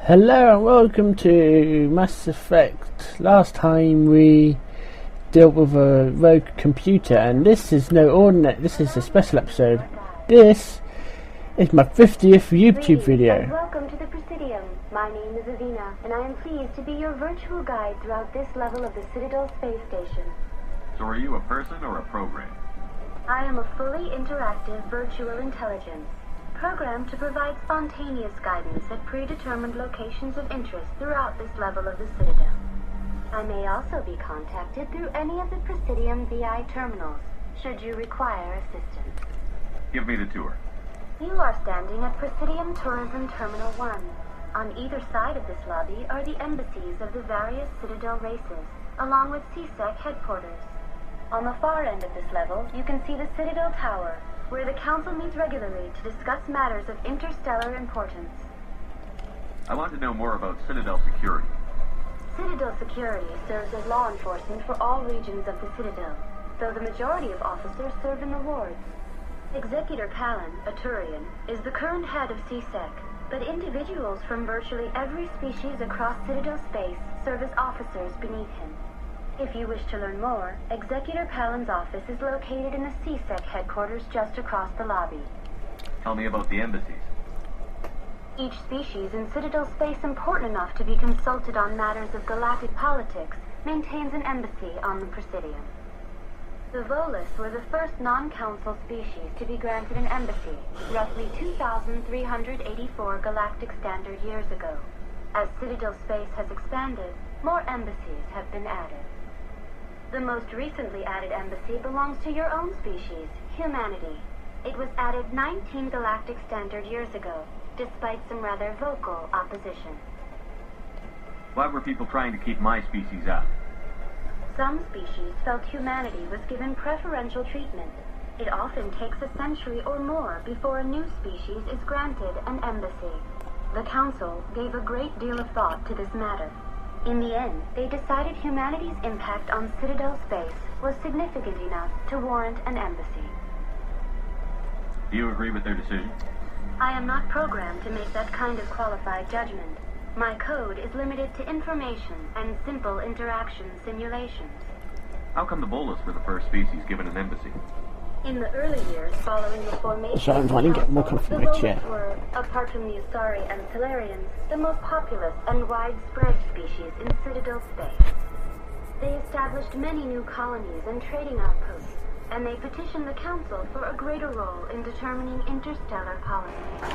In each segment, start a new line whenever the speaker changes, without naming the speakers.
Hello and welcome to Mass Effect. Last time we dealt with a rogue computer, and this is no ordinary. This is a special episode. This is my 50th YouTube video.
Welcome to the Presidium. My name is Azina, and I am pleased to be your virtual guide throughout this level of the Citadel space station.
So are you a person or a program?
I am a fully interactive virtual intelligence, programmed to provide spontaneous guidance at predetermined locations of interest throughout this level of the Citadel. I may also be contacted through any of the Presidium VI terminals, should you require assistance.
Give me the tour.
You are standing at Presidium Tourism Terminal 1. On either side of this lobby are the embassies of the various Citadel races, along with CSEC headquarters. On the far end of this level, you can see the Citadel Tower, where the Council meets regularly to discuss matters of interstellar importance.
I want to know more about Citadel security.
Citadel security serves as law enforcement for all regions of the Citadel, though the majority of officers serve in the wards. Executor Palin, a Turian, is the current head of CSEC, but individuals from virtually every species across Citadel space serve as officers beneath him. If you wish to learn more, Executor Palin's office is located in the CSEC headquarters just across the lobby.
Tell me about the embassies.
Each species in Citadel space important enough to be consulted on matters of galactic politics maintains an embassy on the Presidium. The Volus were the first non-council species to be granted an embassy, roughly 2,384 galactic standard years ago. As Citadel space has expanded, more embassies have been added. The most recently added embassy belongs to your own species, humanity. It was added 19 galactic standard years ago, despite some rather vocal opposition.
Why were people trying to keep my species out?
Some species felt humanity was given preferential treatment. It often takes a century or more before a new species is granted an embassy. The Council gave a great deal of thought to this matter. In the end, they decided humanity's impact on Citadel space was significant enough to warrant an embassy.
Do you agree with their decision?
I am not programmed to make that kind of qualified judgment. My code is limited to information and simple interaction simulations.
How come the Volus were the first species given an embassy?
In the early years following the formation,
So I'm trying to get more
the
confidence,
Volus
yeah.
were, apart from the Asari and Salarians, the most populous and widespread species in Citadel space. They established many new colonies and trading outposts, and they petitioned the Council for a greater role in determining interstellar policy.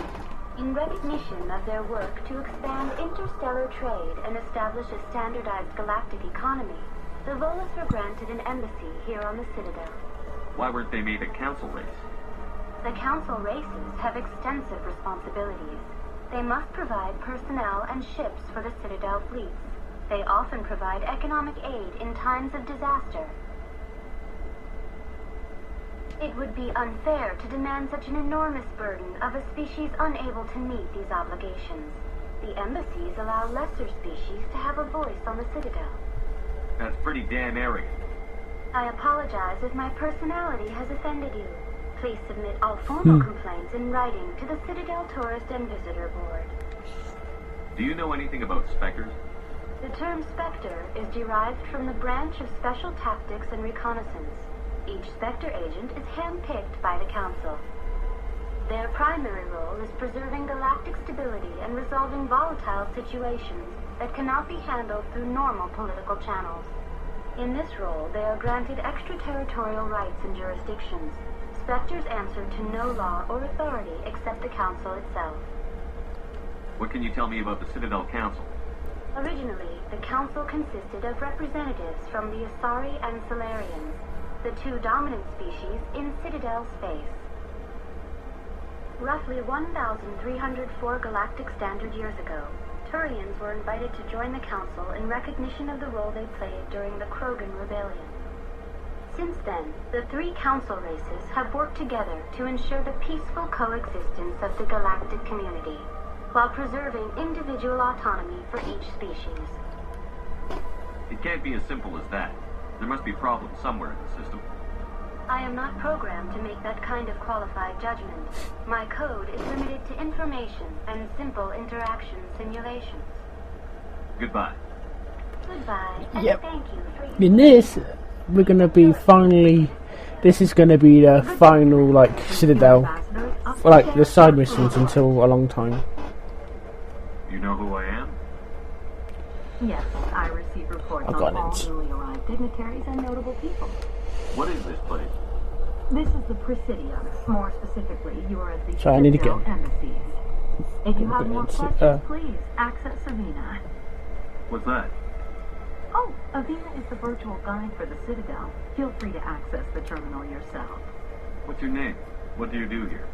In recognition of their work to expand interstellar trade and establish a standardized galactic economy, the Volus were granted an embassy here on the Citadel.
Why weren't they made a council race?
The Council races have extensive responsibilities. They must provide personnel and ships for the Citadel fleets. They often provide economic aid in times of disaster. It would be unfair to demand such an enormous burden of a species unable to meet these obligations. The embassies allow lesser species to have a voice on the Citadel.
That's pretty damn arrogant.
I apologize if my personality has offended you. Please submit all formal complaints in writing to the Citadel Tourist and Visitor Board.
Do you know anything about Spectres?
The term Spectre is derived from the branch of Special Tactics and Reconnaissance. Each Spectre agent is handpicked by the Council. Their primary role is preserving galactic stability and resolving volatile situations that cannot be handled through normal political channels. In this role, they are granted extraterritorial rights and jurisdictions. Spectres answer to no law or authority except the Council itself.
What can you tell me about the Citadel Council?
Originally, the Council consisted of representatives from the Asari and Salarians, the two dominant species in Citadel space. Roughly 1,304 galactic standard years ago, Turians were invited to join the Council in recognition of the role they played during the Krogan Rebellion. Since then, the three Council races have worked together to ensure the peaceful coexistence of the galactic community, while preserving individual autonomy for each species.
It can't be as simple as that. There must be problems somewhere in the system.
I am not programmed to make that kind of qualified judgment. My code is limited to information and simple interaction simulations.
Goodbye.
Goodbye, and
Yep.
thank you for
In this, we're gonna be finally. This is gonna be the final, like, Citadel, for, like, the side missions until a long time.
You know who I am?
Yes, I receive reports
I've
on
got
all
it.
newly arrived dignitaries and notable people.
What is this place?
This is the Presidium. More specifically, you are at the
Sorry, I need to
Citadel
get-
embassies. If you have
Get
more
into-
questions, please access Avina.
What's that?
Oh, Avina is the virtual guide for the Citadel. Feel free to access the terminal yourself.
What's your name? What do you do here?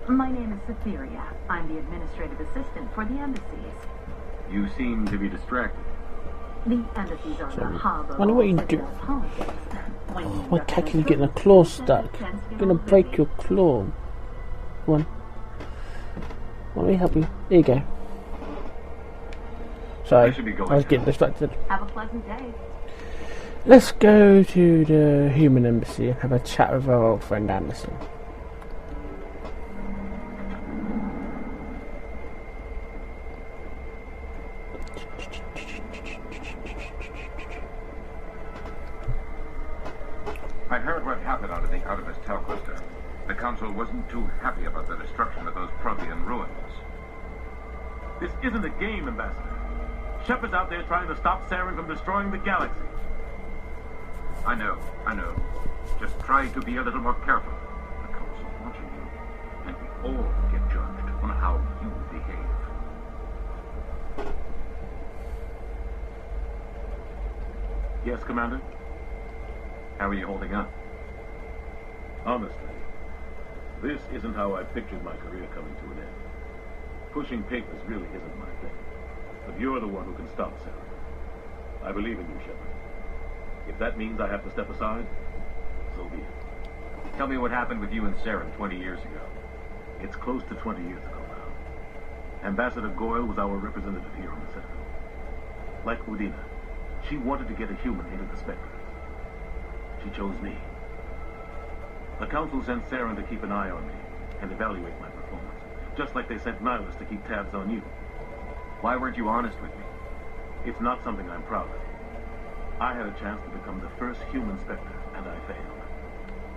My name is Cytheria. I'm the administrative assistant for the embassies.
You seem to be distracted.
The embassies are the hub of
wonder what you do.
Citadel politics. When you
My cat
represent
keeps getting a
certain
claw
citizens,
stuck.
it tends to
I'm
get
gonna
all
break
busy.
your claw. One. Let me help you. There you go. Sorry,
I should be going
I was
now.
getting distracted.
Have a pleasant day.
Let's go to the human embassy and have a chat with our old friend Anderson.
I heard what happened out of the Artemis Tau cluster. The Council wasn't too happy about the destruction of those Protean ruins.
This isn't a game, Ambassador. Shepard's out there trying to stop Saren from destroying the galaxy.
I know. Just try to be a little more careful. The Council's watching you, and we all get judged on how you behave.
Yes, Commander?
How are you holding up?
Honestly, this isn't how I pictured my career coming to an end. Pushing papers really isn't my thing. But you're the one who can stop Saren. I believe in you, Shepard. If that means I have to step aside, so be it.
Tell me what happened with you and Saren 20 years ago.
It's close to 20 years ago now. Ambassador Goyle was our representative here on the Citadel. Like Udina, she wanted to get a human into the Spectre. She chose me. The Council sent Saren to keep an eye on me and evaluate my performance, just like they sent Nihilus to keep tabs on you.
Why weren't you honest with me?
It's not something I'm proud of. I had a chance to become the first human Spectre, and I failed.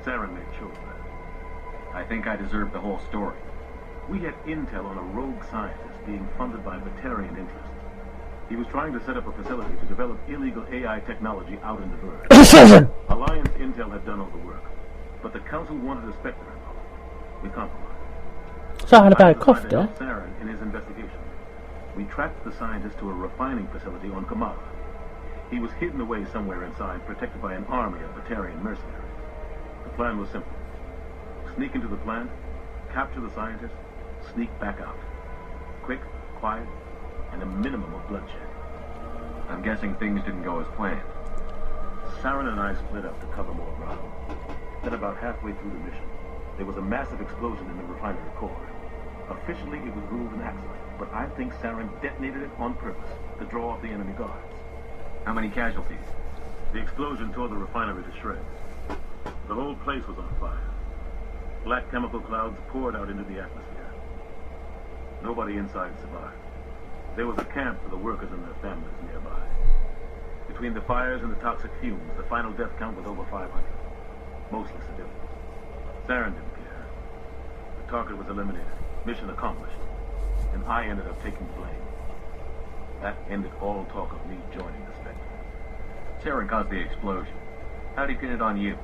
Saren made sure of that.
I think I deserve the whole story.
We had intel on a rogue scientist being funded by Batarian interests. He was trying to set up a facility to develop illegal AI technology out in the verge. Alliance intel had done all the work, but the Council wanted a Spectre involved. We compromised.
So I had a bad
decided
cough
to
there.
help Saren in his investigation. We tracked the scientist to a refining facility on Kamala. He was hidden away somewhere inside, protected by an army of Batarian mercenaries. The plan was simple. Sneak into the plant, capture the scientist, sneak back out. Quick, quiet, and a minimum of bloodshed.
I'm guessing things didn't go as planned.
Saren and I split up to cover more ground. Then about halfway through the mission, there was a massive explosion in the refinery core. Officially, it was ruled an accident, but I think Saren detonated it on purpose to draw off the enemy guards.
How many casualties?
The explosion tore the refinery to shreds. The whole place was on fire. Black chemical clouds poured out into the atmosphere. Nobody inside survived. There was a camp for the workers and their families nearby. Between the fires and the toxic fumes, the final death count was over 500. Mostly civilians. Saren didn't care. The target was eliminated. Mission accomplished. And I ended up taking the blame. That ended all talk of me joining the Spectre.
Saren caused the explosion. How'd he pin it on you?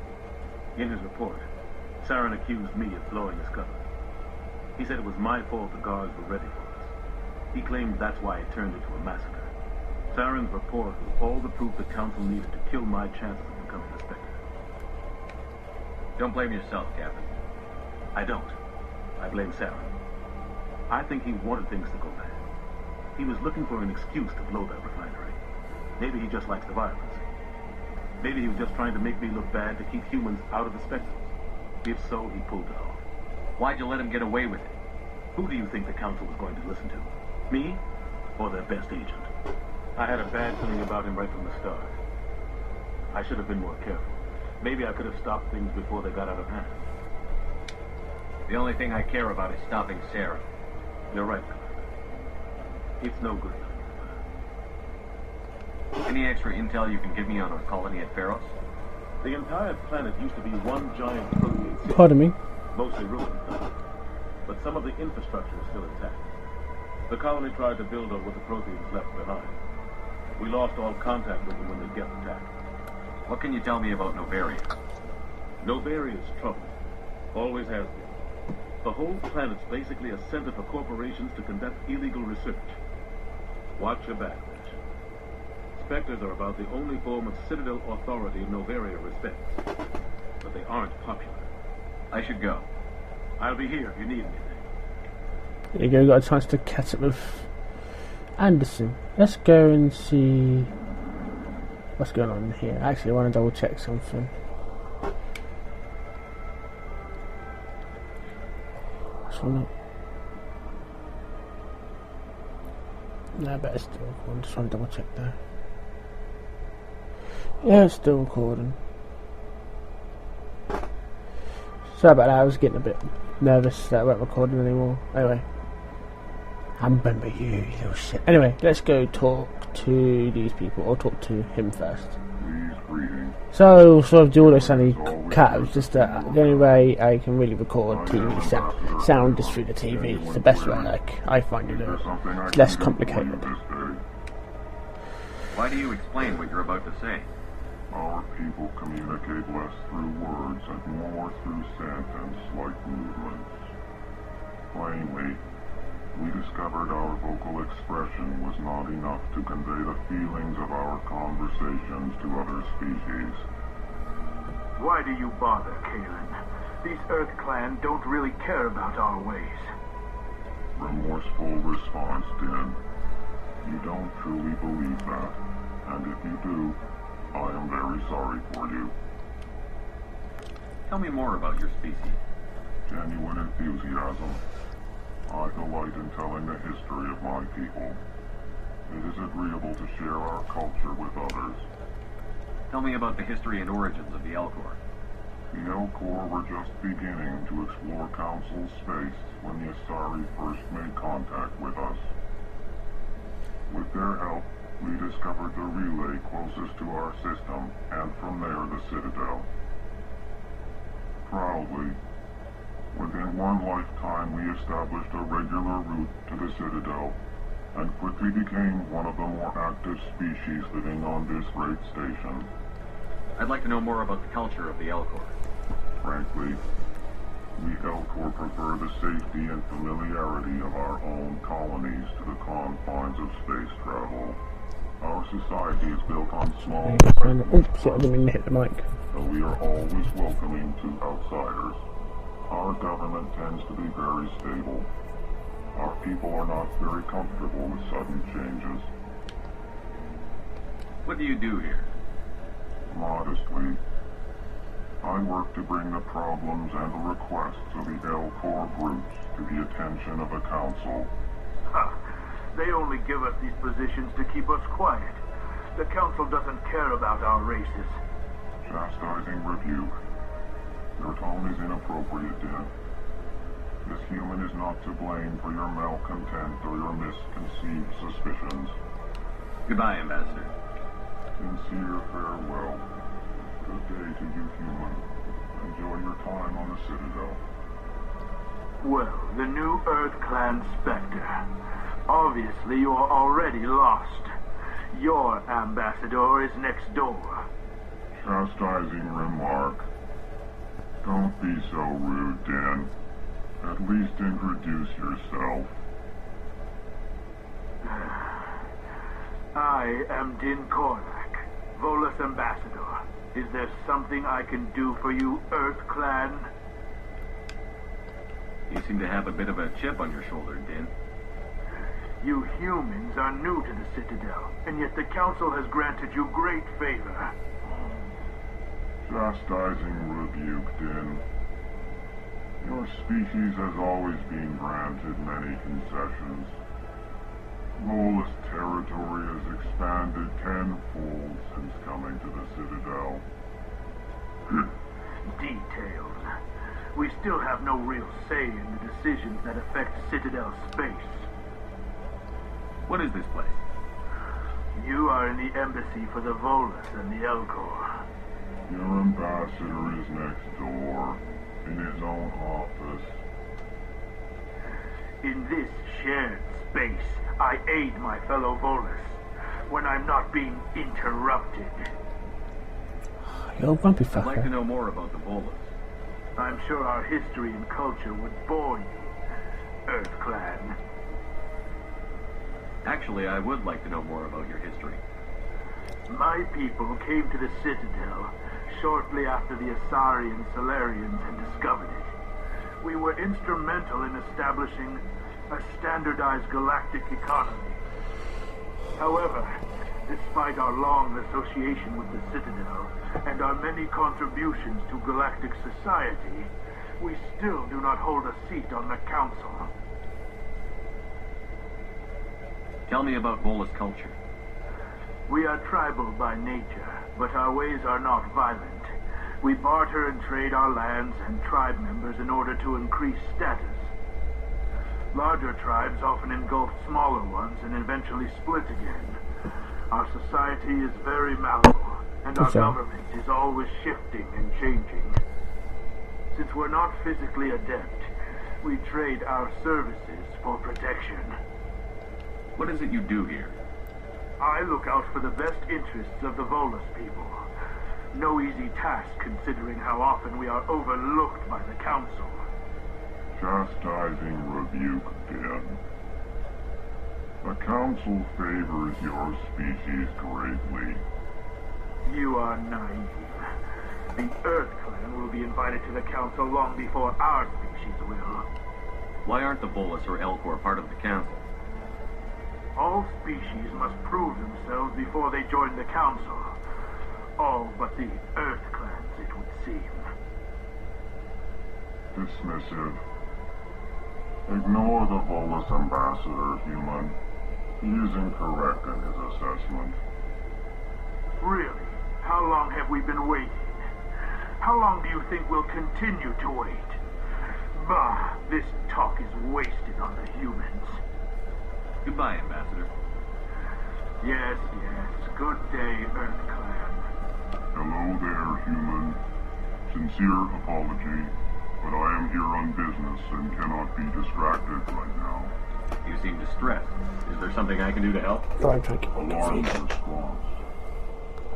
In his report, Saren accused me of blowing his cover. He said it was my fault the guards were ready for us. He claimed that's why it turned into a massacre. Saren's report was all the proof the Council needed to kill my chances of becoming a Spectre.
Don't blame yourself, Captain.
I don't. I blame Saren. I think he wanted things to go bad. He was looking for an excuse to blow that refinery. Maybe he just likes the violence. Maybe he was just trying to make me look bad to keep humans out of the Spectres. If so, he pulled it off.
Why'd you let him get away with it?
Who do you think the Council was going to listen to? Me? Or their best agent? I had a bad feeling about him right from the start. I should have been more careful. Maybe I could have stopped things before they got out of hand.
The only thing I care about is stopping Sarah.
You're right, Commander. It's no good.
Any extra intel you can give me on our colony at Pharos?
The entire planet used to be one giant protein city.
Pardon me.
Mostly ruined, though. But some of the infrastructure is still intact. The colony tried to build on what the proteins left behind. We lost all contact with them when the Geth attacked.
What can you tell me about Novaria?
Novaria's trouble. Always has been. The whole planet's basically a center for corporations to conduct illegal research. Watch your back, Rich. Spectres are about the only form of Citadel authority Novaria respects. But they aren't popular.
I should go.
I'll be here if you need anything.
There you go, got a chance to catch up with Anderson. Let's go and see what's going on here. Actually, I want to double check something. This one up. No, I better still record. Just want to double check there. Yeah, it's still recording. Sorry about that, I was getting a bit nervous that I weren't recording anymore. Anyway. I remember you little shit. Anyway, let's go talk to these people, or talk to him first. So, sort of do all this sunny cat. It was just that the only way I can really record TV sound is through the TV. It's the best way, like, I find it. It's less complicated.
Why do you explain what you're about to say?
Our people communicate less through words and more through sentence-like movements. Plainly, we discovered our vocal expression was not enough to convey the feelings of our conversations to other species.
Why do you bother, Kalen? These Earth Clan don't really care about our ways.
Remorseful response, Din. You don't truly believe that, and if you do, I am very sorry for you.
Tell me more about your species.
Genuine enthusiasm. I delight in telling the history of my people. It is agreeable to share our culture with others.
Tell me about the history and origins of the Elcor.
The Elcor were just beginning to explore Council space when the Asari first made contact with us. With their help, we discovered the relay closest to our system, and from there the Citadel. Proudly, within one lifetime we established a regular route to the Citadel, and quickly became one of the more active species living on this great station.
I'd like to know more about the culture of the Elcor.
Frankly, we Elcor prefer the safety and familiarity of our own colonies to the confines of space travel. Our society is built on small...
Oops, I didn't mean to hit the mic.
So we are always welcoming to outsiders. Our government tends to be very stable. Our people are not very comfortable with sudden changes.
What do you do here?
Modestly, I work to bring the problems and the requests of the Elcor groups to the attention of the Council.
Ha! They only give us these positions to keep us quiet. The Council doesn't care about our races.
Chastising rebuke. Your tone is inappropriate, Din. This human is not to blame for your malcontent or your misconceived suspicions.
Goodbye, Ambassador.
Sincere farewell. Good day to you, human. Enjoy your time on the Citadel.
Well, the new Earth Clan Spectre. Obviously, you are already lost. Your ambassador is next door.
Chastising remark. Don't be so rude, Din. At least introduce yourself.
I am Din Korlak, Volus Ambassador. Is there something I can do for you, Earth Clan?
You seem to have a bit of a chip on your shoulder, Din.
You humans are new to the Citadel, and yet the Council has granted you great favor.
Chastising rebuke, Din. Your species has always been granted many concessions. Volus territory has expanded tenfold since coming to the Citadel.
Details. We still have no real say in the decisions that affect Citadel space.
What is this place?
You are in the embassy for the Volus and the Elcor.
Your ambassador is next door, in his own office.
In this shared space, I aid my fellow Volus when I'm not being interrupted.
You're a grumpy
I'd like to
fucker.
know more about the Volus.
I'm sure our history and culture would bore you, Earth Clan.
Actually, I would like to know more about your history.
My people came to the Citadel shortly after the Asari and Salarians had discovered it. We were instrumental in establishing a standardized galactic economy. However, despite our long association with the Citadel and our many contributions to galactic society, we still do not hold a seat on the Council.
Tell me about Volus culture.
We are tribal by nature, but our ways are not violent. We barter and trade our lands and tribe members in order to increase status. Larger tribes often engulf smaller ones and eventually split again. Our society is very malleable, and our government is always shifting and changing. Since we're not physically adept, we trade our services for protection.
What is it you do here?
I look out for the best interests of the Volus people. No easy task considering how often we are overlooked by the Council.
Chastising rebuke, Den. The Council favors your species greatly.
You are naive. The Earth Clan will be invited to the Council long before our species will.
Why aren't the Volus or Elcor part of the Council?
All species must prove themselves before they join the Council. All but the Earth Clans, it would seem.
Dismissive. Ignore the Volus ambassador, human. He is incorrect in his assessment.
Really? How long have we been waiting? How long do you think we'll continue to wait? Bah, this talk is wasted on the humans.
Goodbye, Ambassador.
Yes. Good day, Earth Clan.
Hello there, human. Sincere apology, but I am here on business and cannot be distracted right now.
You seem distressed. Is there something I can do to help?
Oh, I'm trying to keep
Alarm response.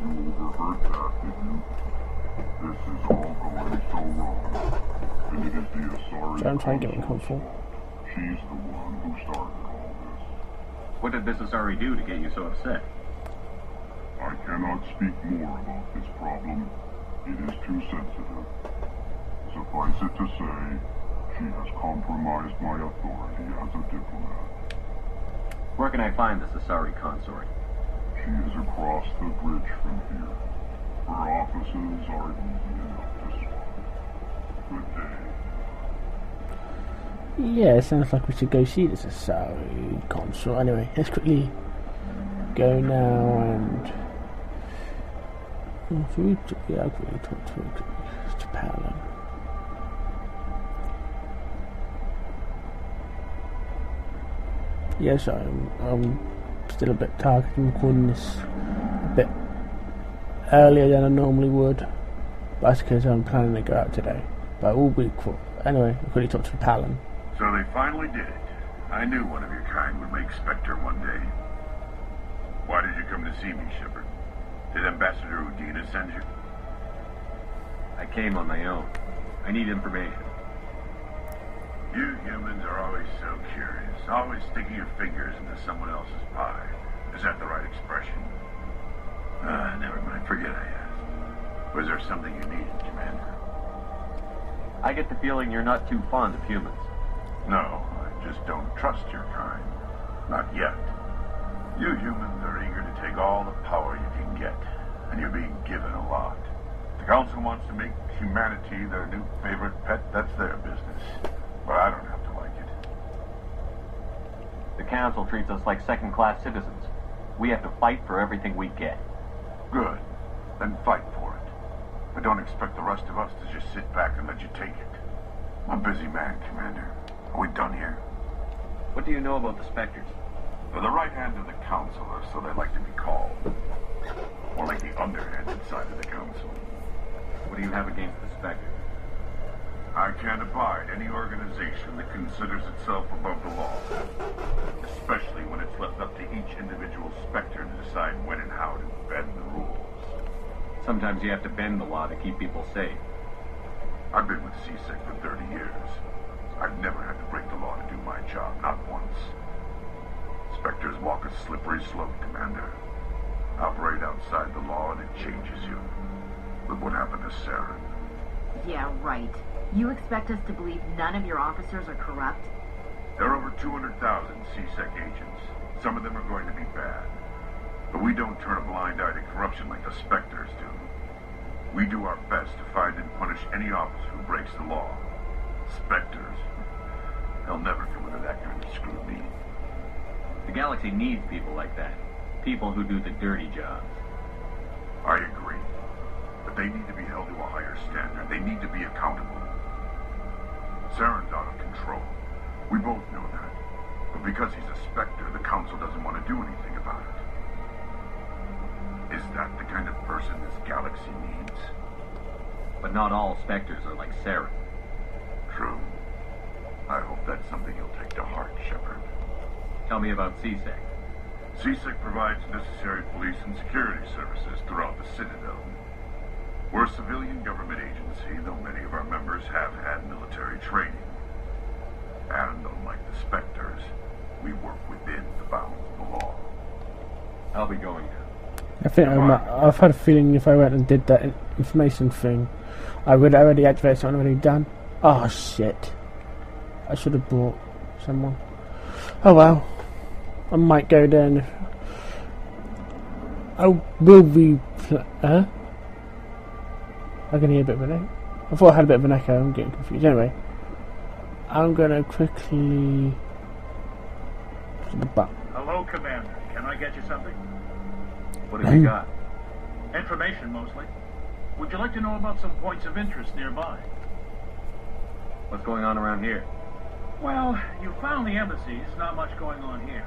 You overheard that, did you? This is all going so wrong. And it is the Asari.
I'm trying to get uncomfortable.
She's the one who started all this.
What did this Asari do to get you so upset?
I cannot speak more about this problem. It is too sensitive. Suffice it to say, she has compromised my authority as a diplomat.
Where can I find this Asari consort?
She is across the bridge from here. Her offices are easy enough to swap. Good day.
Yeah, it sounds like we should go see this Asari console. Anyway, let's quickly go now and... I've really talked to Paladin. Yes, I'm still a bit tired. I'm recording this a bit earlier than I normally would. But that's because I'm planning to go out today. But we'll be cool. Anyway, I quickly talked to Paladin.
So they finally did it. I knew one of your kind would make Spectre one day. Why did you come to see me, Shepard? Did Ambassador Udina send you?
I came on my own. I need information.
You humans are always so curious, always sticking your fingers into someone else's pie. Is that the right expression? Never mind, forget I asked. Was there something you needed, Commander?
I get the feeling you're not too fond of humans.
No, I just don't trust your kind. Not yet. You humans are eager to take all the power you can get, and you're being given a lot. The Council wants to make humanity their new favorite pet, that's their business. But I don't have to like it.
The Council treats us like second-class citizens. We have to fight for everything we get.
Good. Then fight for it. But don't expect the rest of us to just sit back and let you take it. I'm a busy man, Commander. Are we done here?
What do you know about the Spectres?
They're the right hand of the Council, or so they like to be called. Or like the underhanded side of the Council.
What do you have against the Spectres?
I can't abide any organization that considers itself above the law. Especially when it's left up to each individual Spectre to decide when and how to bend the rules.
Sometimes you have to bend the law to keep people safe.
I've been with CSEC for 30 years. I've never had to break the law to do my job, not once. Spectres walk a slippery slope, Commander. Operate outside the law and it changes you. Look what happened to Saren.
Yeah, right. You expect us to believe none of your officers are corrupt?
There are over 200,000 CSEC agents. Some of them are going to be bad. But we don't turn a blind eye to corruption like the Spectres do. We do our best to find and punish any officer who breaks the law. Spectres, they'll never come under that kind of scrutiny.
The galaxy needs people like that. People who do the dirty jobs.
I agree. But they need to be held to a higher standard. They need to be accountable. Saren's out of control. We both know that. But because he's a Spectre, the Council doesn't want to do anything about it. Is that the kind of person this galaxy needs?
But not all Spectres are like Saren.
True. I hope that's something you'll take to heart, Shepard.
Tell me about CSEC.
CSEC provides necessary police and security services throughout the Citadel. We're a civilian government agency, though many of our members have had military training. And unlike the Spectres, we work within the bounds of the law.
I'll be going now.
I think I've had a feeling if I went and did that information thing, I would already activate something already done. Oh shit. I should have brought someone. Oh well. I might go then. I will be... Huh? I can hear a bit of an echo. I thought I had a bit of an echo. I'm getting confused. Anyway. I'm going to quickly...
Hello, Commander. Can I get you something?
What have you got?
Information, mostly. Would you like to know about some points of interest nearby?
What's going on around here?
Well, you found the embassies. Not much going on here.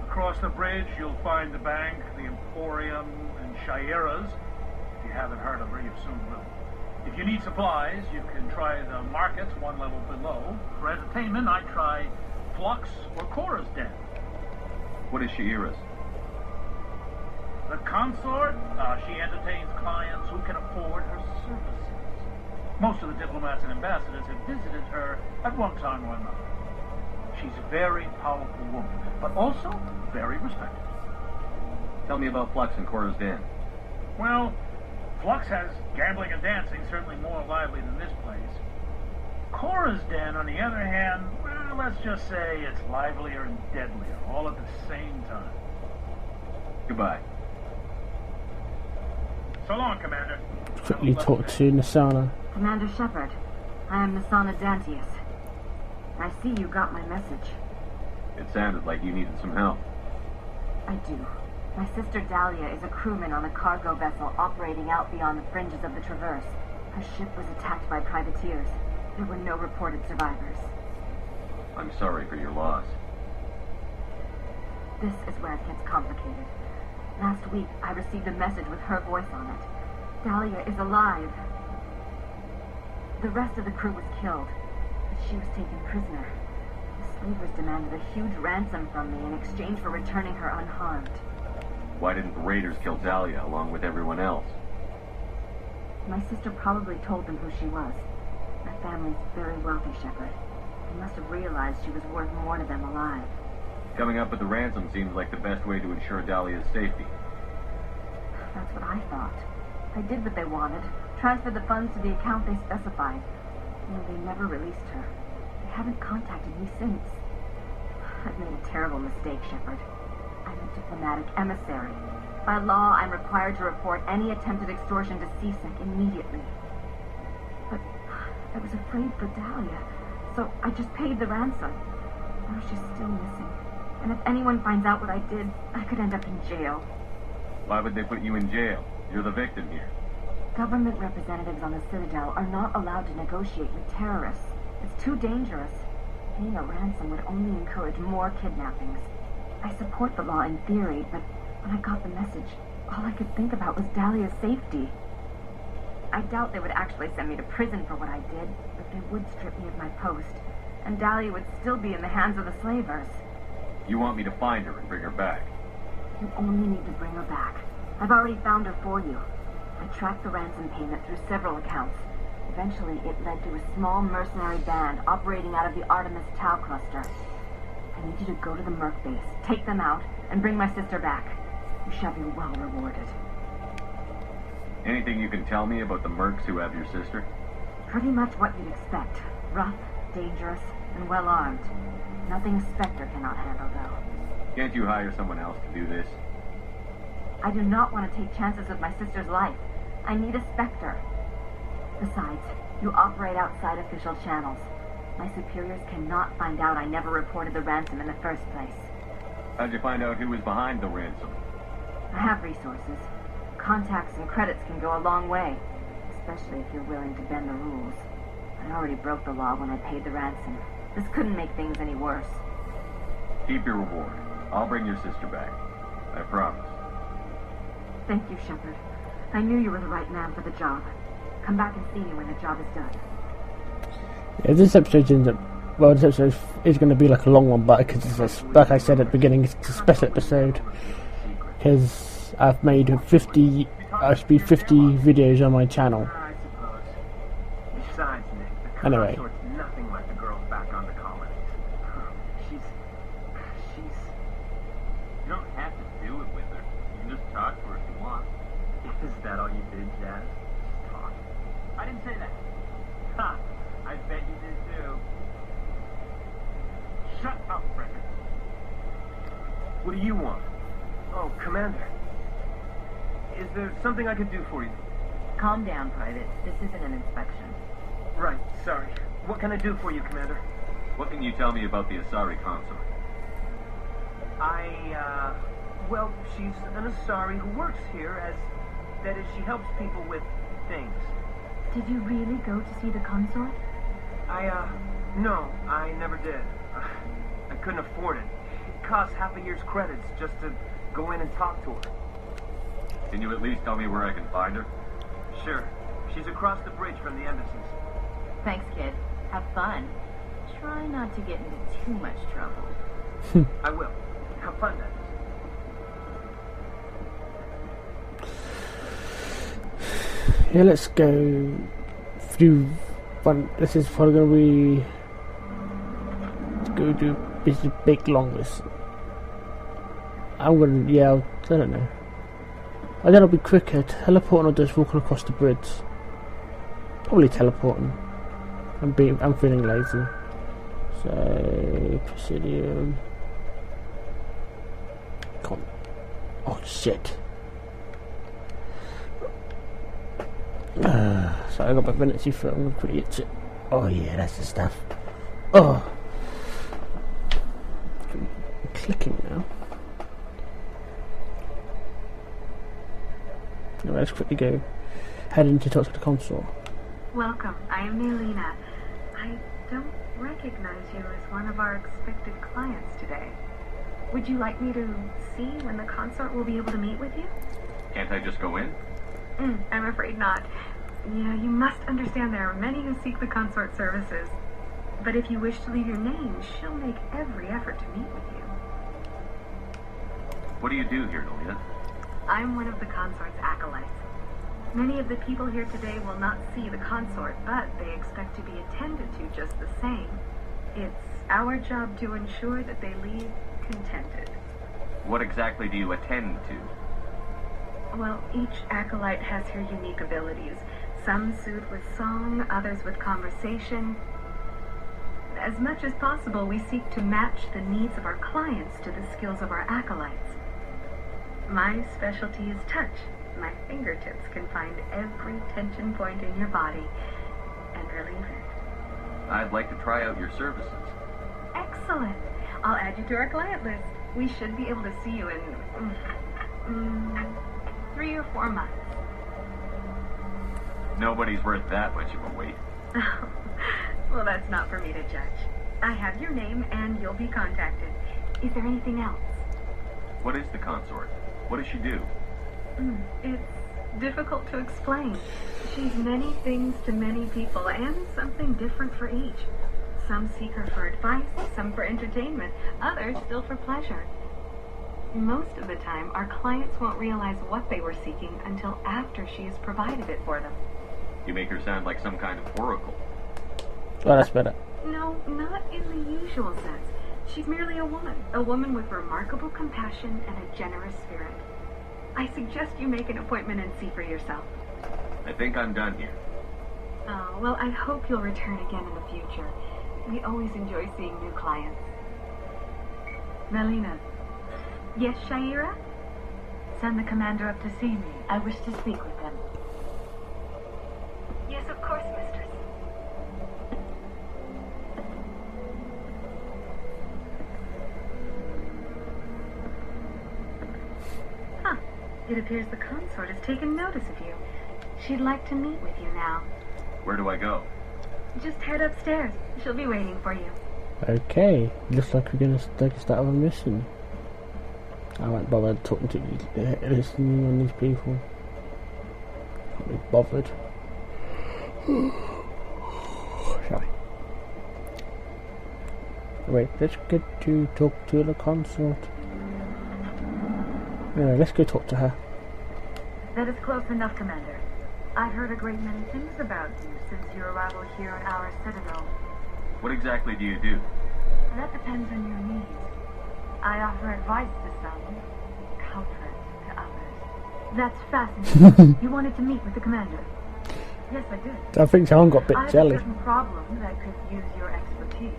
Across the bridge, you'll find the bank, the Emporium, and Shaira's. If you haven't heard of her, you soon will. If you need supplies, you can try the markets one level below. For entertainment, I'd try Flux or Cora's Den.
What is Shaira's?
The consort, she entertains clients who can afford her services. Most of the diplomats and ambassadors have visited her at one time or another. She's a very powerful woman, but also very respected.
Tell me about Flux and Cora's Den.
Well, Flux has gambling and dancing, certainly more lively than this place. Cora's Den, on the other hand, well, let's just say it's livelier and deadlier, all at the same time.
Goodbye.
So long, Commander.
Quickly talk to Nasana.
Commander Shepard, I am Assign-a-thon. I see you got my message.
It sounded like you needed some help.
I do. My sister Dahlia is a crewman on a cargo vessel operating out beyond the fringes of the Traverse. Her ship was attacked by privateers. There were no reported survivors.
I'm sorry for your loss.
This is where it gets complicated. Last week, I received a message with her voice on it. Dahlia is alive. The rest of the crew was killed, but she was taken prisoner. The slavers demanded a huge ransom from me in exchange for returning her unharmed.
Why didn't the raiders kill Dahlia along with everyone else?
My sister probably told them who she was. My family's very wealthy, Shepard. They must have realized she was worth more to them alive.
Coming up with the ransom seems like the best way to ensure Dahlia's safety.
That's what I thought. I did what they wanted. Transferred the funds to the account they specified. No, they never released her. They haven't contacted me since. I've made a terrible mistake, Shepard. I'm a diplomatic emissary. By law, I'm required to report any attempted extortion to CSEC immediately. But I was afraid for Dahlia, so I just paid the ransom. Now she's still missing. And if anyone finds out what I did, I could end up in jail.
Why would they put you in jail? You're the victim here.
Government representatives on the Citadel are not allowed to negotiate with terrorists. It's too dangerous. Paying a ransom would only encourage more kidnappings. I support the law in theory, but when I got the message, all I could think about was Dahlia's safety. I doubt they would actually send me to prison for what I did, but they would strip me of my post, and Dahlia would still be in the hands of the slavers.
You want me to find her and bring her back?
You only need to bring her back. I've already found her for you. I tracked the ransom payment through several accounts. Eventually, it led to a small mercenary band operating out of the Artemis Tau cluster. I need you to go to the Merc base, take them out, and bring my sister back. You shall be well rewarded.
Anything you can tell me about the mercs who have your sister?
Pretty much what you'd expect. Rough, dangerous, and well-armed. Nothing Spectre cannot handle, though.
Can't you hire someone else to do this?
I do not want to take chances with my sister's life. I need a Spectre. Besides, you operate outside official channels. My superiors cannot find out I never reported the ransom in the first place.
How'd you find out who was behind the ransom?
I have resources. Contacts and credits can go a long way, especially if you're willing to bend the rules. I already broke the law when I paid the ransom. This couldn't make things any worse.
Keep your reward. I'll bring your sister back. I promise.
Thank you, Shepard. I knew you were the right man for the job. Come back and see me when the job is done.
Yeah, this episode this episode is going to be like a long one, but because like I said at the beginning, it's a special episode because I've made 50 videos on my channel.
I suppose. Besides, Nick, the
Anyway.
consort's nothing like the girls back on the colonies. She's... You don't have to do it with her. You can just talk to her if you want. Is that all you did, Jazz? Just talk. I didn't say that. Ha! I bet you did too. Shut up, Frederick. What do you want? Oh, Commander. Is there something I could do for you?
Calm down, Private. This isn't an inspection.
Right, sorry. What can I do for you, Commander?
What can you tell me about the Asari consort?
Well, she's an Asari who works here that is, she helps people with things.
Did you really go to see the consort?
No, I never did. I couldn't afford it. It costs half a year's credits just to go in and talk to her.
Can you at least tell me where I can find her?
Sure. She's across the bridge from the embassies.
Thanks, kid. Have fun. Try not to get into too much trouble.
I will. Have fun, that is.
Yeah, let's go through one. This is probably going to be. Let's go do this big long list. I'm going to. Yeah, I don't know. I think it'll be quicker teleporting or just walking across the bridge. Probably teleporting. I'm feeling lazy. So Presidium. Come on. Oh shit. So I got my vanity foot. I'm gonna quickly itch it. Oh yeah, that's the stuff. Oh. I'm clicking now. Anyway, let's quickly go head in to talk to the console.
Welcome, I am Nelina. I don't recognize you as one of our expected clients today. Would you like me to see when the consort will be able to meet with you?
Can't I just go in?
I'm afraid not. Yeah, you must understand there are many who seek the consort services. But if you wish to leave your name, she'll make every effort to meet with you.
What do you do here, Nelina?
I'm one of the consort's acolytes. Many of the people here today will not see the consort, but they expect to be attended to just the same. It's our job to ensure that they leave contented.
What exactly do you attend to?
Well, each acolyte has her unique abilities. Some suit with song, others with conversation. As much as possible, we seek to match the needs of our clients to the skills of our acolytes. My specialty is touch. My fingertips can find every tension point in your body and relieve it.
I'd like to try out your services.
Excellent. I'll add you to our client list. We should be able to see you in 3 or 4 months.
Nobody's worth that much of a weight.
Well, that's not for me to judge. I have your name, and you'll be contacted. Is there anything else?
What is the consort? What does she do?
It's difficult to explain. She's many things to many people, and something different for each. Some seek her for advice, some for entertainment, others still for pleasure. Most of the time, our clients won't realize what they were seeking until after she has provided it for them.
You make her sound like some kind of oracle.
Well, that's better.
No, not in the usual sense. She's merely a woman with remarkable compassion and a generous spirit. I suggest you make an appointment and see for yourself.
I think I'm done here.
Oh, well, I hope you'll return again in the future. We always enjoy seeing new clients. Melina. Yes, Shaira?
Send the commander up to see me. I wish to speak with him.
Yes, of course, mistress. It appears the consort has taken notice of you. She'd like to meet with you now.
Where do I go?
Just head upstairs. She'll be waiting for you.
Okay, looks like we're gonna take a start of a mission. I won't bother talking to listening on these people. Can't be bothered. Shall we? Wait, let's get to talk to the consort. Anyway, let's go talk to her.
That is close enough, Commander. I've heard a great many things about you since your arrival here on our Citadel.
What exactly do you do?
That depends on your needs. I offer advice to some, comfort to others. That's fascinating. You wanted to meet with the Commander? Yes, I did.
I think someone got a bit jelly.
I have a certain problem that could use your expertise.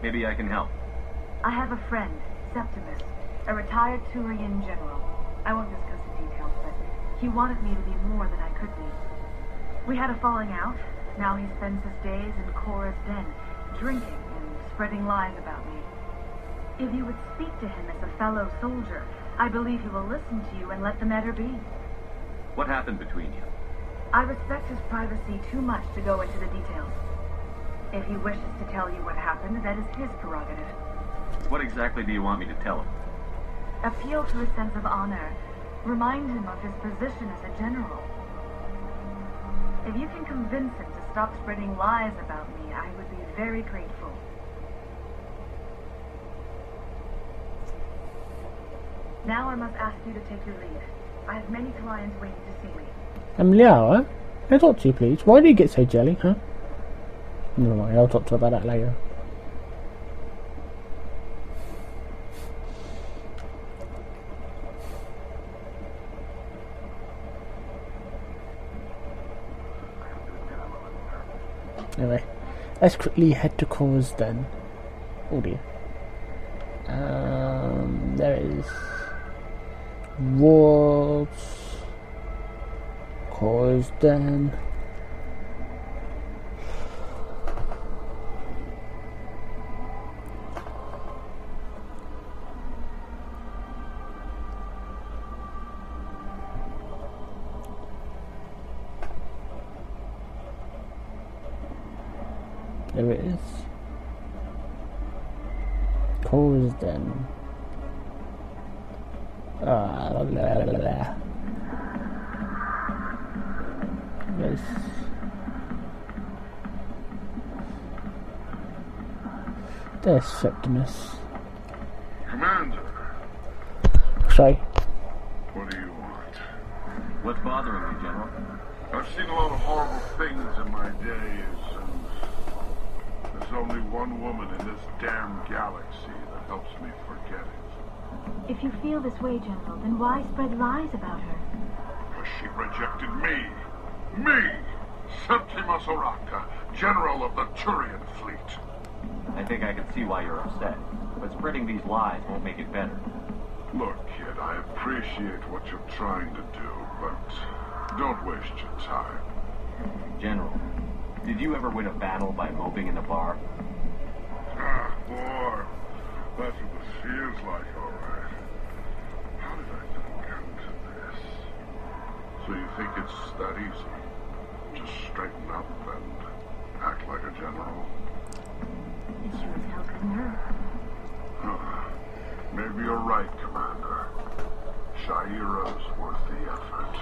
Maybe I can help.
I have a friend, Septimus, a retired Turian general. I won't discuss the details, but he wanted me to be more than I could be. We had a falling out. Now he spends his days in Korra's den, drinking and spreading lies about me. If you would speak to him as a fellow soldier, I believe he will listen to you and let the matter be.
What happened between you?
I respect his privacy too much to go into the details. If he wishes to tell you what happened, that is his prerogative.
What exactly do you want me to tell him?
Appeal to his sense of honor. Remind him of his position as a general. If you can convince him to stop spreading lies about me, I would be very grateful. Now I must ask you to take your leave. I have many clients waiting to see me.
Liao, can I talk to you, please? Why do you get so jelly, huh? Never mind, I'll talk to her about that later. Anyway, let's quickly head to Korra's den. Oh dear. There is wards. Korra's den. There it is. Korra's den. Yes. There's Septimus.
Commander!
Sorry.
What do you want?
What's bothering you, General?
I've seen a lot of horrible things in my days, and there's only one woman in this damn galaxy that helps me forget it.
If you feel this way, General, then why spread lies about her?
Because she rejected me! Me! Septimus Oraka, General of the Turian Fleet.
I think I can see why you're upset, but spreading these lies won't make it better.
Look, kid, I appreciate what you're trying to do, but don't waste your time.
General, did you ever win a battle by moping in a bar?
Ah, boy. That's what this feels like, all right. How did I come to this? So you think it's that easy? just straighten up and act like a general?
It sure as hell couldn't hurt.
Maybe you're right, Commander. Sha'ira's worth the effort,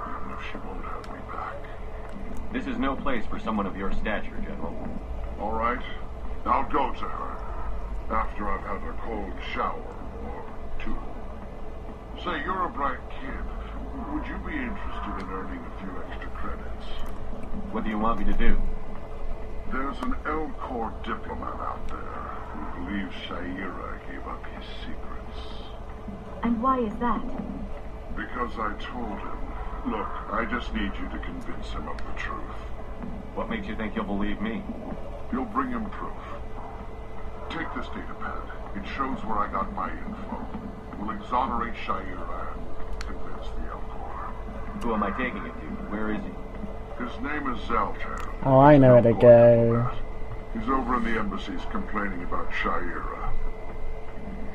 even if she won't have me back.
This is no place for someone of your stature, General.
All right, I'll go to her after I've had a cold shower or two. Say, you're a bright kid. Would you be interested in earning a few extra credits?
What do you want me to do?
There's an L-Corps diplomat out there who believes Sha'ira gave up his secrets.
And why is that?
Because I told him. Look, I just need you to convince him of the truth.
What makes you think he'll believe me?
You'll bring him proof. Take this data pad. It shows where I got my info. We'll exonerate Sha'ira and convince the L-Corps.
Who am I taking it to? Where is he?
His name is Zaltan.
Oh, I know where to go.
He's over in the embassies complaining about Sha'ira.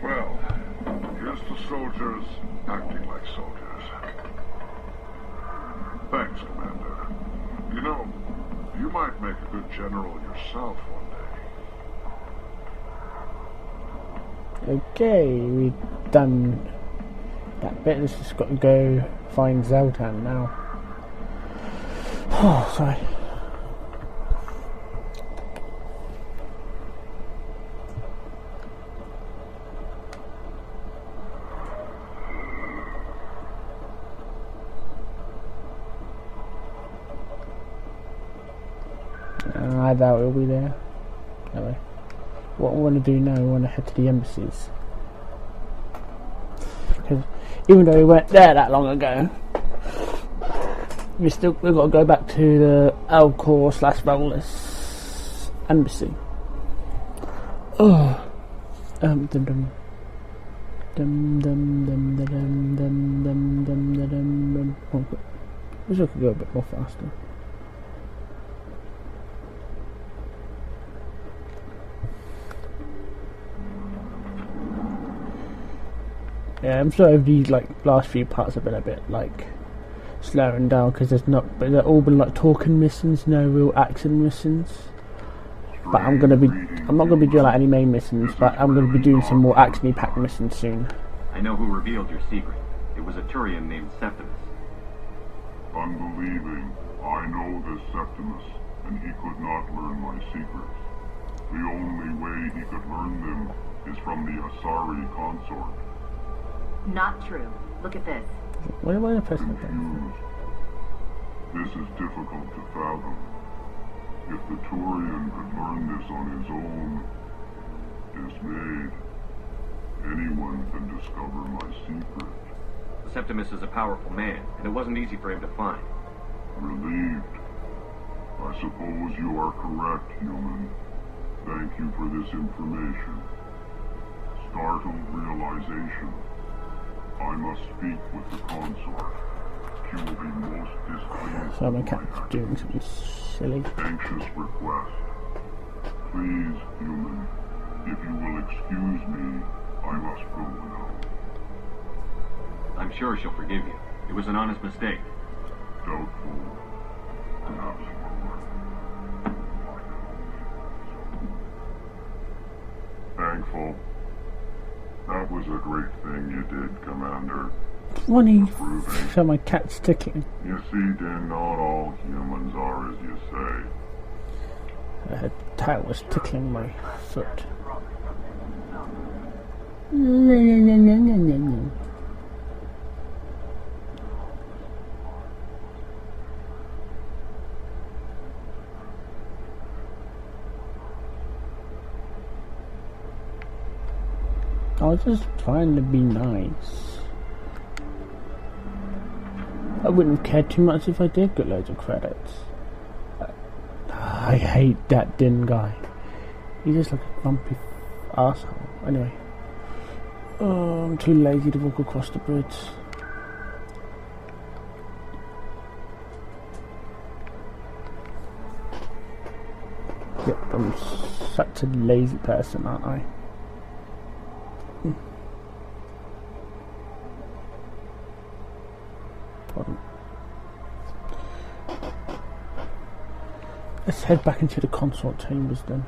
Well, here's the soldiers acting like soldiers. Thanks, Commander. You know, you might make a good general yourself one day.
Okay, we've done that bit. Let's just got to go find Zaltan now. Oh, sorry. I doubt it'll be there. Anyway, what I want to do now, I want to head to the embassies. Because even though we weren't there that long ago, we've got to go back to the L-Corps / Volus embassy. Oh, dum dum dum dum dum dum dum dum dum dum dum. Oh, I wish I could go a bit more faster. Yeah, I'm sorry if these last few parts have been a bit slowing down because they've all been talking missions, no real action missions. But I'm not gonna be doing any main missions, but I'm gonna be doing some more action-y packed missions soon.
I know who revealed your secret. It was a Turian named Septimus.
Unbelieving, I know this Septimus, and he could not learn my secrets. The only way he could learn them is from the Asari consort.
Not true. Look at this.
Why am I pressing that?
Confused. This is difficult to fathom. If the Turian could learn this on his own, dismayed, anyone can discover my secret.
Septimus is a powerful man, and it wasn't easy for him to find.
Relieved. I suppose you are correct, human. Thank you for this information. Startled realization. I must speak with the consort. She will be most displeased.
So my cat's doing something silly.
Anxious request. Please, human, if you will excuse me, I must go now.
I'm sure she'll forgive you. It was an honest mistake.
Doubtful. Perhaps thankful. That was a great thing you did, Commander.
Funny. So my cat's tickling.
You see, then not all humans are as you say.
Her tail was tickling my foot. I was just trying to be nice. I wouldn't have cared too much if I did get loads of credits. I hate that Din guy. He's just like a grumpy asshole. Anyway. Oh, I'm too lazy to walk across the bridge. Yep, I'm such a lazy person, aren't I? Pardon. Let's head back into the consort chambers then.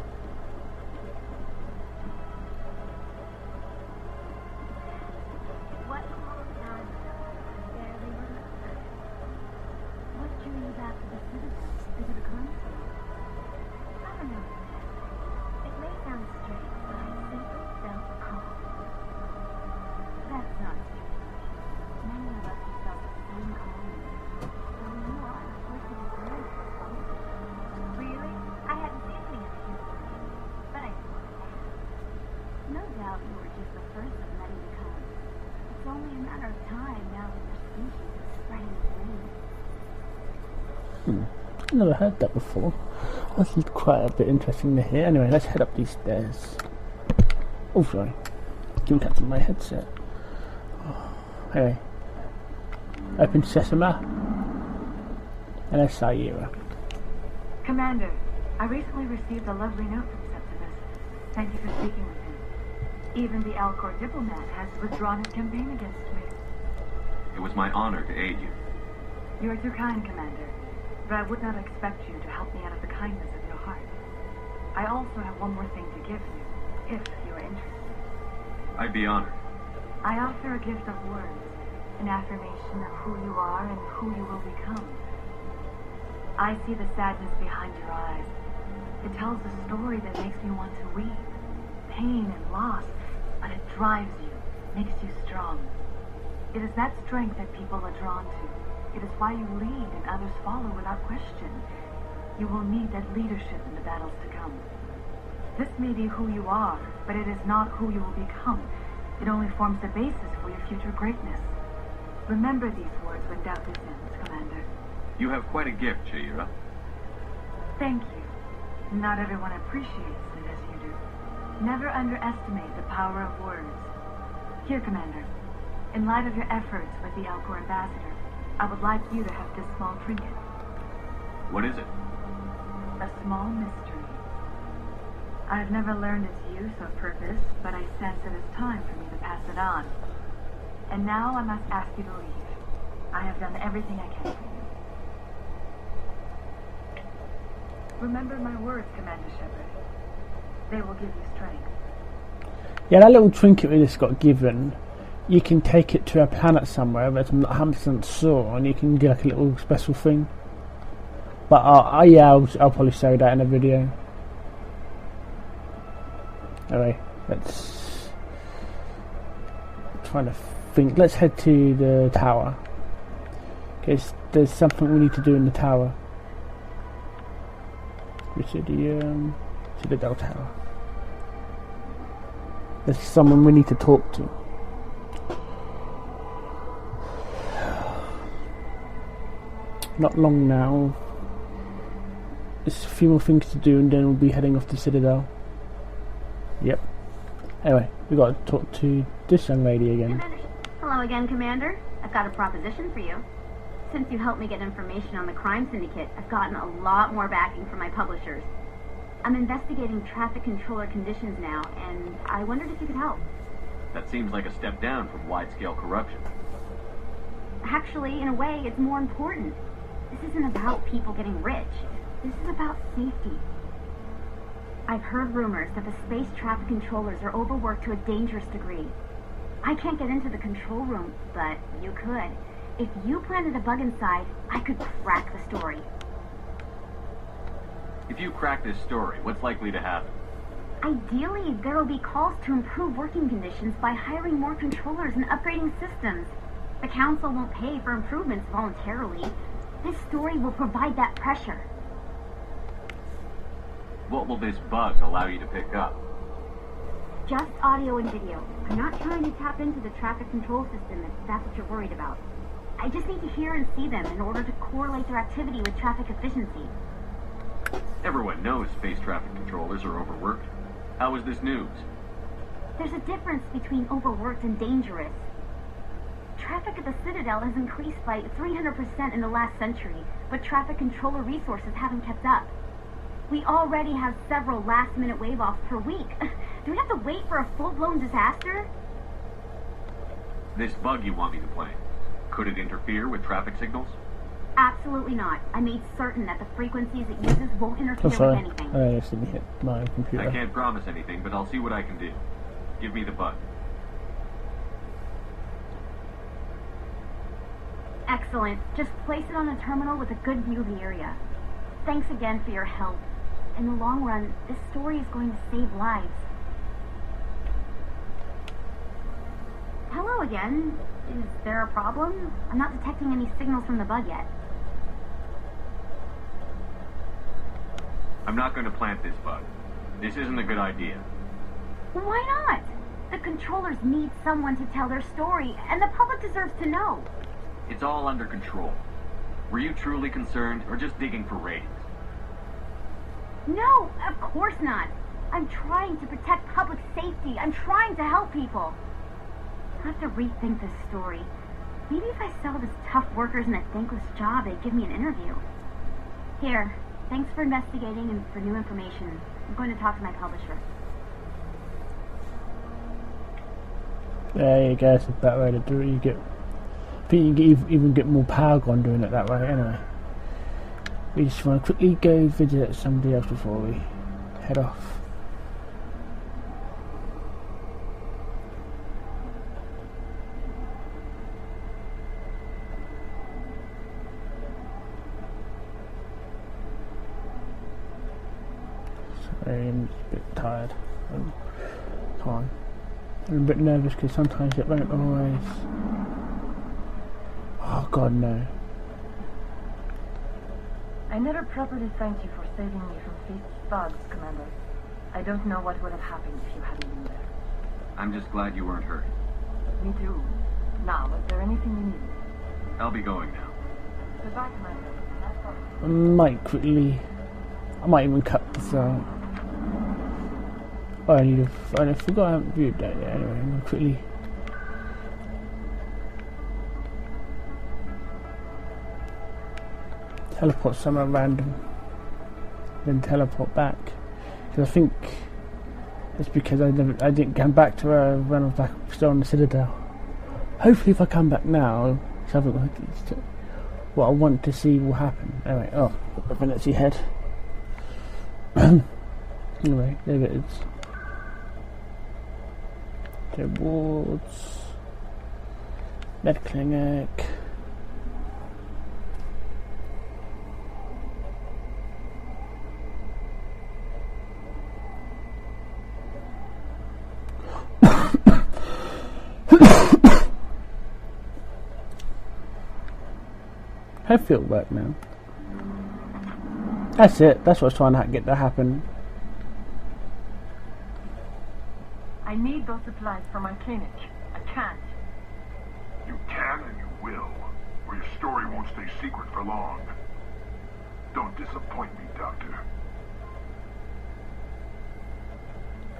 Never heard that before. That's quite a bit interesting to hear. Anyway, let's head up these stairs. Oh, sorry. Didn't catch my headset. Anyway. Open Sesame. And Assign-a-thon.
Commander, I recently received a lovely note from Septimus. Thank you for speaking with him. Even the Alcor diplomat has withdrawn his campaign against me.
It was my honor to aid you.
You are too kind, Commander. But I would not expect you to help me out of the kindness of your heart. I also have one more thing to give you, if you are interested.
I'd be honored.
I offer a gift of words, an affirmation of who you are and who you will become. I see the sadness behind your eyes. It tells a story that makes me want to weep. Pain and loss, but it drives you, makes you strong. It is that strength that people are drawn to. It is why you lead and others follow without question. You will need that leadership in the battles to come. This may be who you are, but it is not who you will become. It only forms the basis for your future greatness. Remember these words when doubt descends, Commander.
You have quite a gift, Shayira.
Thank you. Not everyone appreciates it as you do. Never underestimate the power of words. Here, Commander. In light of your efforts with the Alcor ambassador, I would like you to have this small trinket.
What is it?
A small mystery. I have never learned its use or purpose, but I sense it is time for me to pass it on. And now I must ask you to leave. I have done everything I can for you. Remember my words, Commander Shepard. They will give you strength.
Yeah, that little trinket we just got given, you can take it to a planet somewhere that's not 100% sure, and you can get like a little special thing. But I'll probably show that in a video. Anyway, let's trying to think. Let's head to the tower. Because there's something we need to do in the tower. Which is the Citadel tower. There's someone we need to talk to. Not long now. There's a few more things to do and then we'll be heading off to Citadel. Yep. Anyway, we got to talk to this young lady again.
Hello again, Commander. I've got a proposition for you. Since you helped me get information on the crime syndicate, I've gotten a lot more backing from my publishers. I'm investigating traffic controller conditions now, and I wondered if you could help.
That seems like a step down from wide-scale corruption.
Actually, in a way, it's more important. This isn't about people getting rich. This is about safety. I've heard rumors that the space traffic controllers are overworked to a dangerous degree. I can't get into the control room, but you could. If you planted a bug inside, I could crack the story.
If you crack this story, what's likely to happen?
Ideally, there will be calls to improve working conditions by hiring more controllers and upgrading systems. The Council won't pay for improvements voluntarily. This story will provide that pressure.
What will this bug allow you to pick up?
Just audio and video. I'm not trying to tap into the traffic control system if that's what you're worried about. I just need to hear and see them in order to correlate their activity with traffic efficiency.
Everyone knows space traffic controllers are overworked. How is this news?
There's a difference between overworked and dangerous. Traffic at the Citadel has increased by 300% in the last century, but traffic controller resources haven't kept up. We already have several last-minute wave-offs per week. Do we have to wait for a full-blown disaster?
This bug you want me to play, could it interfere with traffic signals?
Absolutely not. I made certain that the frequencies it uses won't interfere with
sorry.
anything.
I accidentally hit my computer.
I can't promise anything, but I'll see what I can do. Give me the bug.
Excellent. Just place it on a terminal with a good view of the area. Thanks again for your help. In the long run, this story is going to save lives. Hello again. Is there a problem? I'm not detecting any signals from the bug yet.
I'm not going to plant this bug. This isn't a good idea.
Why not? The controllers need someone to tell their story, and the public deserves to know.
It's all under control. Were you truly concerned, or just digging for ratings?
No, of course not. I'm trying to protect public safety. I'm trying to help people. I have to rethink this story. Maybe if I sell this tough workers in a thankless job, they'd give me an interview. Here, thanks for investigating and for new information. I'm going to talk to my publisher.
There you go, it's a better way to do it. I think you can even get more power on doing it that way, anyway. We just want to quickly go visit somebody else before we head off. Sorry, I'm just a bit tired. I'm a bit nervous because sometimes it won't always. Oh god, no.
I never properly thanked you for saving me from Faith's thugs, Commander. I don't know what would have happened if you hadn't been there.
I'm just glad you weren't hurt.
Me too. Now, is there anything you need?
I'll be going now.
Goodbye, Commander.
I might even cut this out. Oh, I forgot I haven't viewed that yet. Anyway, I'm gonna quickly. Teleport somewhere random, then teleport back. Because I think it's because I didn't come back to where when I was back still on the Citadel. Hopefully, if I come back now, what I want to see will happen. Anyway, got the Vanity head. Anyway, there it is. Rewards, med clinic. Hopefully it'll work now. That's it. That's what I was trying to get to happen.
I need those supplies for my clinic. I can't.
You can and you will, or your story won't stay secret for long. Don't disappoint me, Doctor.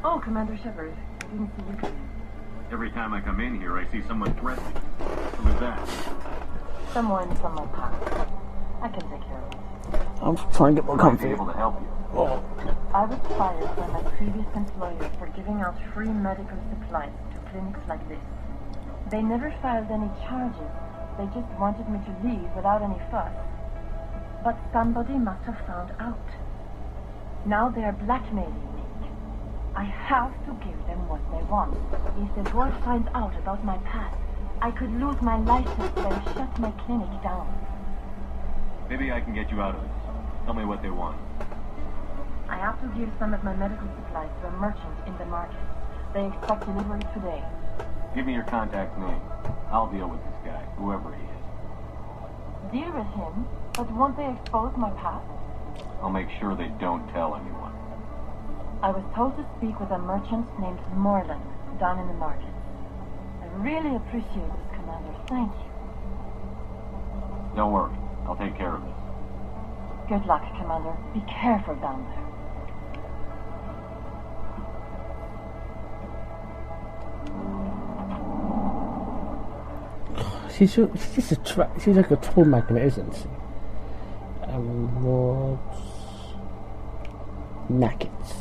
Oh, Commander Shepard. I didn't see you come in.
Every time I come in here, I see someone threatening. Who is that?
Someone from my past. I can take care of it.
I'm trying to get more
I'll
comfy.
be able to help you.
Oh.
I was fired by my previous employer for giving out free medical supplies to clinics like this. They never filed any charges. They just wanted me to leave without any fuss. But somebody must have found out. Now they are blackmailing me. I have to give them what they want. If the board finds out about my past, I could lose my license and shut my clinic down.
Maybe I can get you out of this. Tell me what they want.
I have to give some of my medical supplies to a merchant in the market. They expect delivery today.
Give me your contact name. I'll deal with this guy, whoever he is.
Deal with him? But won't they expose my past?
I'll make sure they don't tell anyone.
I was told to speak with a merchant named Moreland down in the market. I really appreciate this, Commander. Thank you.
Don't worry. I'll take care of this.
Good luck, Commander. Be careful down there.
She's just she's like a tool magnet, isn't she? Rewards, Nackets.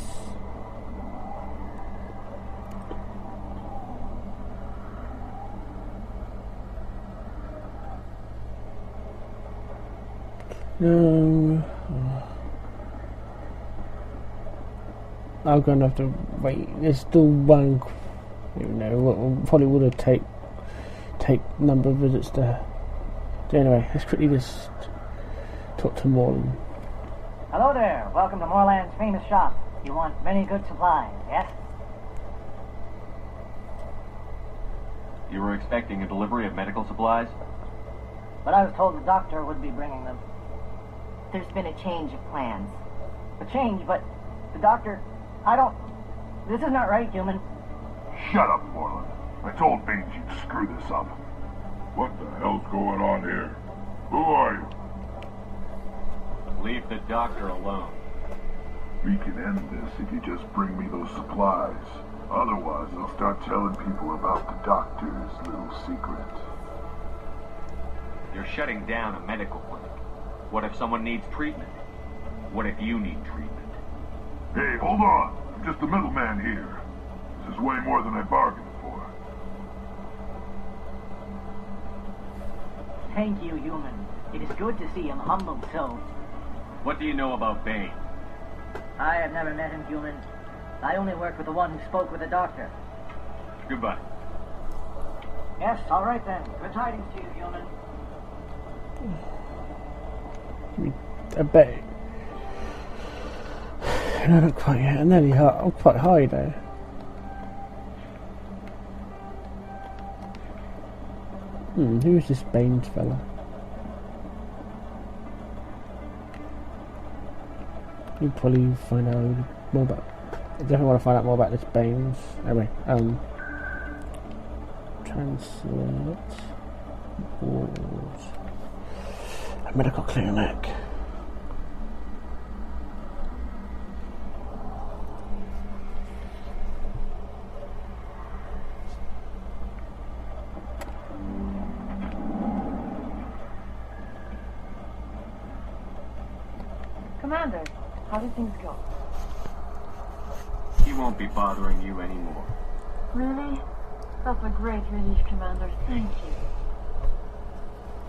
I'm gonna have to wait. There's still one. You know, probably would have take number of visits there. So anyway, let's quickly just talk to Morland.
Hello there. Welcome to Moreland's famous shop. You want many good supplies, yes?
You were expecting a delivery of medical supplies?
But I was told the doctor would be bringing them.
There's been a change of plans.
A change, but the doctor... This is not right, human.
Shut up, Moreland. I told Baines you'd screw this up. What the hell's going on here? Who are you?
Leave the doctor alone.
We can end this if you just bring me those supplies. Otherwise, I'll start telling people about the doctor's little secret.
You're shutting down a medical clinic. What if someone needs treatment? What if you need treatment?
Hey, hold on. I'm just the middleman here. This is way more than I bargained for.
Thank you, human. It is good to see him humbled so.
What do you know about Baines?
I have never met him, human. I only work with the one who spoke with the doctor.
Goodbye.
Yes, all right then. Good tidings to you, human.
I bet. No, not quite yet. I'm nearly high. I'm quite high though. Who's this Baines fella? You'll probably find out more about. I definitely want to find out more about this Baines. Anyway, translate boards. A medical clinic.
Commander, how do things go?
He won't be bothering you anymore.
Really? That's a great relief, Commander. Thank you.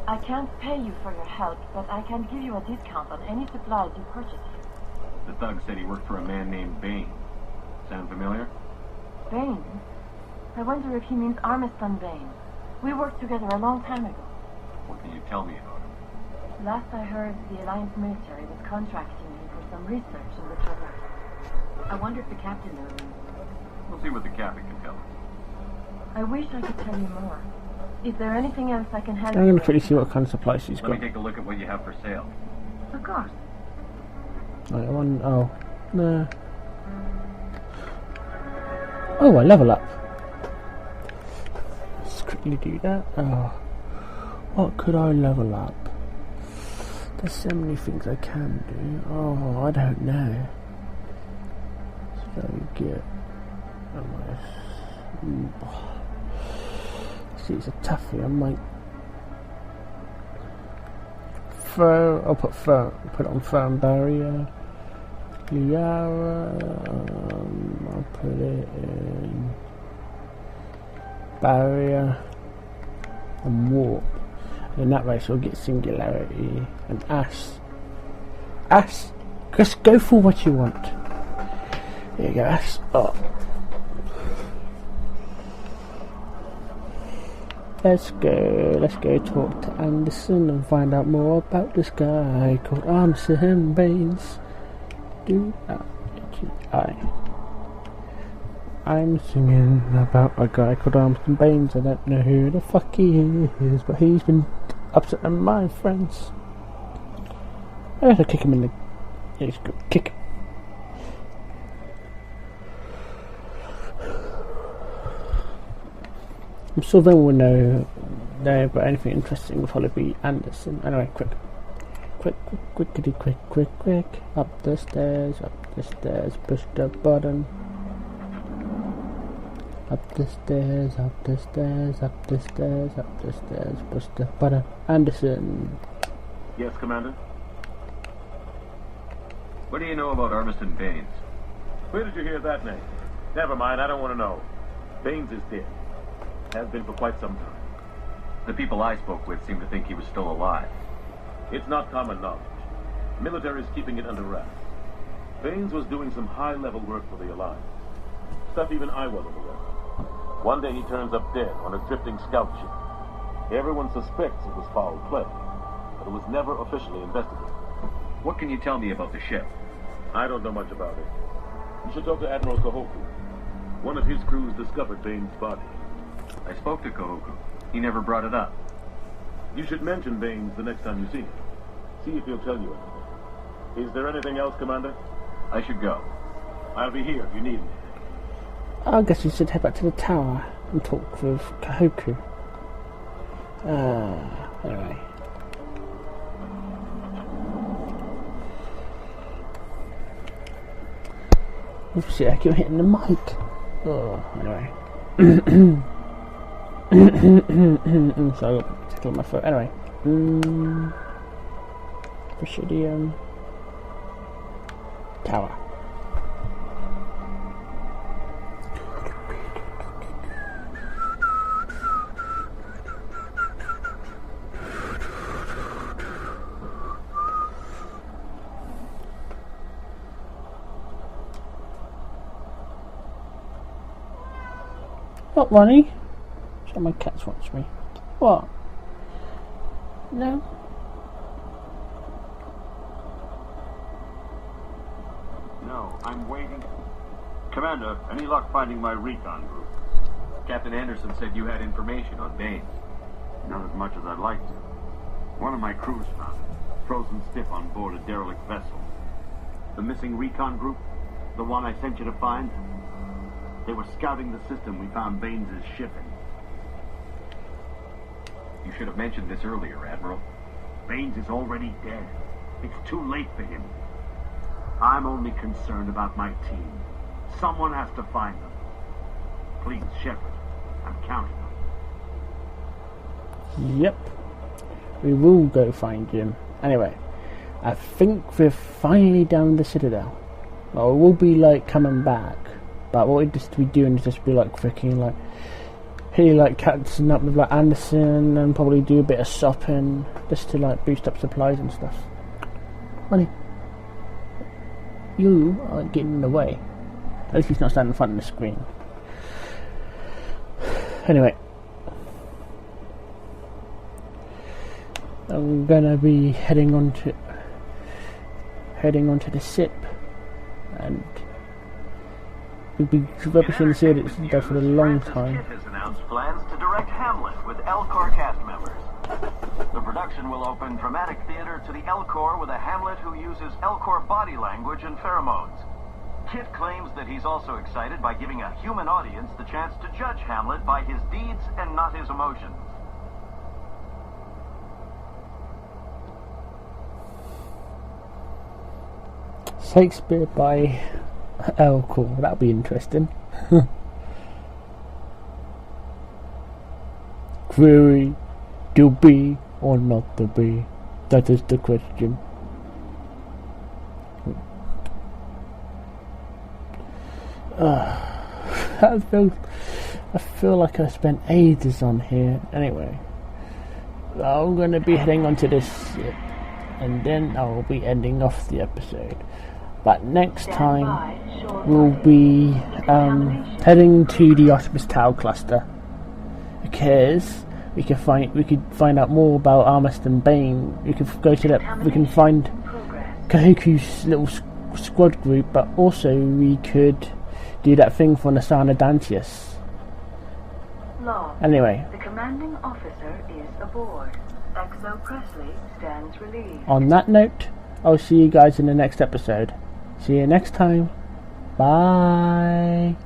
I can't pay you for your help, but I can give you a discount on any supplies you purchase here.
The thug said he worked for a man named Baines. Sound familiar?
Baines? I wonder if he means Armiston Baines. We worked together a long time ago.
What can you tell me about him?
Last I heard, the Alliance military was contracting me for some research in the Traverse.
I wonder if the captain knows.
We'll see what the captain can tell us.
I wish I could tell you more. Is there anything else I can help
I'm
you
going to
with?
quickly see what kind of supplies she's
Let me
got.
take a look at what you have for sale.
Of course.
Right, oh, no. Oh, I level up. Let's quickly do that. Oh, what could I level up? There's so many things I can do. Oh, I don't know. So get. See, it's a toughie. I might throw. I'll put it on firm barrier. Liara. I'll put it in barrier and warp. And in that way, so we'll get singularity and ass. Just go for what you want. There you go, ass up. Let's go talk to Anderson and find out more about this guy called Armiston Baines. I'm singing about a guy called Armiston Baines. I don't know who the fuck he is, but he's been upsetting my friends. I have to kick him in the... Yeah, let's go kick him. I'm sure then we'll know about anything interesting. Will probably be Anderson. Anyway, quick. Up the stairs, push the button. Up the stairs, push the button. Anderson.
Yes, Commander?
What do you know about Armiston Baines?
Where did you hear that name? Never mind, I don't want to know. Baines is dead. Has been for quite some time.
The people I spoke with seem to think he was still alive.
It's not common knowledge. Military's keeping it under wraps. Baines was doing some high-level work for the Alliance. Stuff even I wasn't aware of. One day he turns up dead on a drifting scout ship. Everyone suspects it was foul play, but it was never officially investigated.
What can you tell me about the ship?
I don't know much about it. You should talk to Admiral Kahoku. One of his crews discovered Baines' body.
I spoke to Kahoku. He never brought it up.
You should mention Baines the next time you see him. See if he'll tell you anything. Is there anything else, Commander?
I should go.
I'll be here if you need anything.
I guess we should head back to the tower and talk with Kahoku. Anyway. Oopsie, I keep hitting the mic. Oh, anyway. So I got to tickle my foot. Anyway. Presidium Tower. What, Ronnie? So my cats watch me. What? No?
No, I'm waiting. Commander, any luck finding my recon group?
Captain Anderson said you had information on Baines.
Not as much as I'd like to. One of my crews found it, frozen stiff on board a derelict vessel. The missing recon group, the one I sent you to find, they were scouting the system we found Baines' ship in.
You should have mentioned this earlier, Admiral.
Baines is already dead. It's too late for him. I'm only concerned about my team. Someone has to find them. Please, Shepard, I'm counting on you.
Yep. We will go find him. Anyway, I think we're finally down the Citadel. Well, we'll be like coming back. But what we'd just be doing is just be like freaking like hitting like catching up with like Anderson and probably do a bit of shopping just to like boost up supplies and stuff. Money. You are getting in the way. At least he's not standing in front of the screen. Anyway. I'm gonna be heading onto the ship and we've been representing the series for a long time.
Has announced plans to direct Hamlet with Elcor cast members. The production will open dramatic theater to the Elcor with a Hamlet who uses Elcor body language and pheromones. Kit claims that he's also excited by giving a human audience the chance to judge Hamlet by his deeds and not his emotions.
Shakespeare by Elcor, that'll be interesting. Query, to be or not to be? That is the question. I feel like I spent ages on here. Anyway, I'm going to be heading onto this ship, and then I'll be ending off the episode. But next time we'll be heading to the Optimus Tau cluster because we could find out more about Armist and Bane. We could go to that. We can find Kahoku's little squad group, but also we could do that thing for Assign-a-thon. Anyway,
the commanding officer is aboard. XO Presley stands relieved.
On that note, I'll see you guys in the next episode. See you next time. Bye.